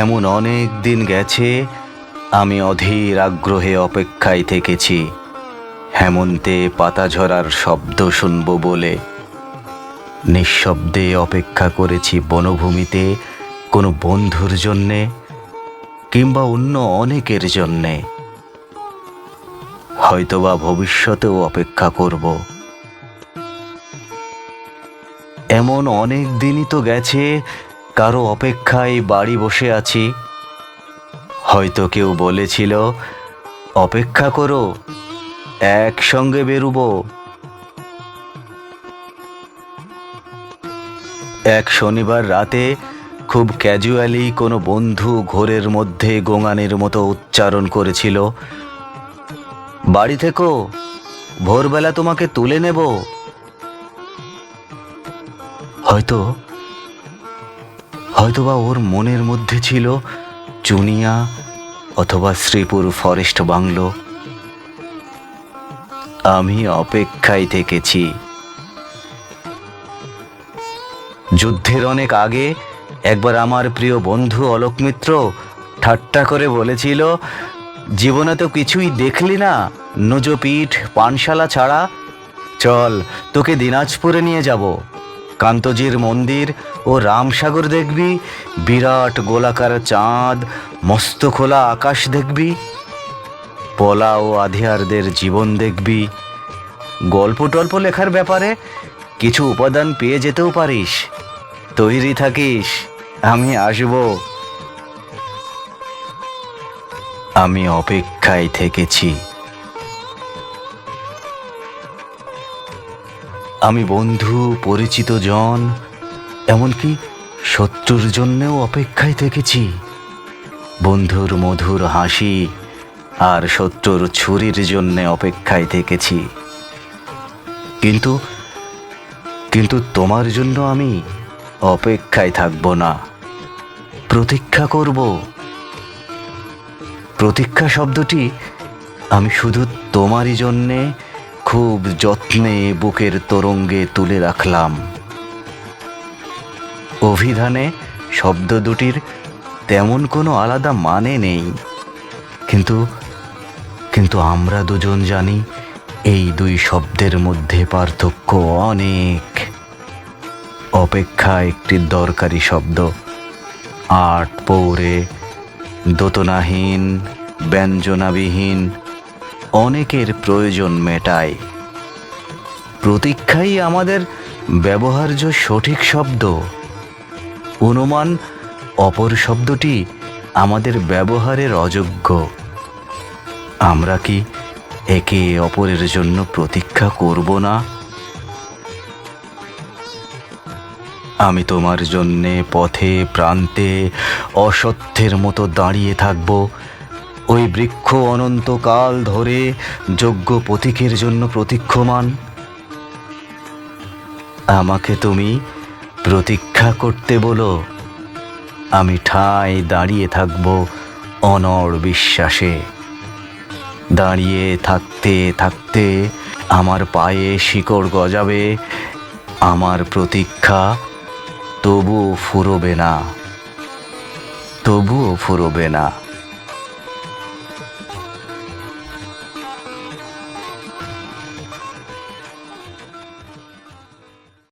এমন অনেক দিন গেছে আমি অধীর আগ্রহে অপেক্ষায় থেকেছি হেমন্তে পাতা ঝরার শব্দ শুনব বলে। নিঃশব্দে অপেক্ষা করেছি বনভূমিতে কোনো বন্ধুর জন্যে কিংবা অন্য অনেকের জন্যে। হয়তোবা ভবিষ্যতেও অপেক্ষা করব। এমন অনেক দিনই তো গেছে কারো অপেক্ষায় বাড়ি বসে আছি। হয়তো কেউ বলেছিল অপেক্ষা করো, একসঙ্গে বেরুবো। এক শনিবার রাতে খুব ক্যাজুয়ালি কোনো বন্ধু ঘোরের মধ্যে গোঙানের মতো উচ্চারণ করেছিল, বাড়ি থেকো, ভোরবেলা তোমাকে তুলে নেব। হয়তো হয়তোবা ওর মনের মধ্যে ছিল চুনিয়া অথবা শ্রীপুর ফরেস্ট বাংলো। আমি অপেক্ষায় থেকেছি। যুদ্ধের অনেক আগে একবার আমার প্রিয় বন্ধু অলোক মিত্র ঠাট্টা করে বলেছিল, জীবনে তো কিছুই দেখলি না, নুজোপিঠ পানশালা ছাড়া। চল, তোকে দিনাজপুরে নিয়ে যাব। কান্তজির মন্দির ও রামসাগর দেখবি, বিরাট গোলাকার চাঁদ, মস্ত খোলা আকাশ দেখবি, পলা ও আধিয়ারদের জীবন দেখবি। গল্প টল্প লেখার ব্যাপারে কিছু উপাদান পেয়ে যেতেও পারিস। তৈরি থাকিস, আমি আসব। আমি অপেক্ষায় থেকেছি। আমি বন্ধু, পরিচিত জন, এমনকি শত্রুর জন্যেও অপেক্ষায় থেকেছি। বন্ধুর মধুর হাসি আর শত্রুর ছুরির জন্যে অপেক্ষায় থেকেছি। কিন্তু কিন্তু তোমার জন্য আমি অপেক্ষায় থাকব না, প্রতীক্ষা করব। প্রতীক্ষা শব্দটি আমি শুধু তোমারই জন্যে খুব যত্নে বুকের তরঙ্গে তুলে রাখলাম। অভিধানে শব্দ দুটির তেমন কোনো আলাদা মানে নেই, কিন্তু কিন্তু আমরা দুজন জানি এই দুই শব্দের মধ্যে পার্থক্য অনেক। অপেক্ষা একটি দরকারি শব্দ, আট পৌরে, দোতনাহীন, ব্যঞ্জনাবিহীন, অনেকের প্রয়োজন মেটায়। প্রতীক্ষাই আমাদের ব্যবহার্য সঠিক শব্দ। অনুমান অপর শব্দটি আমাদের ব্যবহারের অযোগ্য। আমরা কি একে অপরের জন্য প্রতীক্ষা করব না? আমি তোমার জন্যে পথে প্রান্তে অসত্যের মতো দাঁড়িয়ে থাকব। ওই বৃক্ষ অনন্তকাল ধরে যোগ্য প্রতীকের জন্য প্রতীক্ষমান। আমাকে তুমি প্রতীক্ষা করতে বলো, আমি ঠায় দাঁড়িয়ে থাকব অনড় বিশ্বাসে। দাঁড়িয়ে থাকতে থাকতে আমার পায়ে শিকড় গজাবে, আমার প্রতীক্ষা তবুও ফুরোবে না, তবুও ফুরোবে না।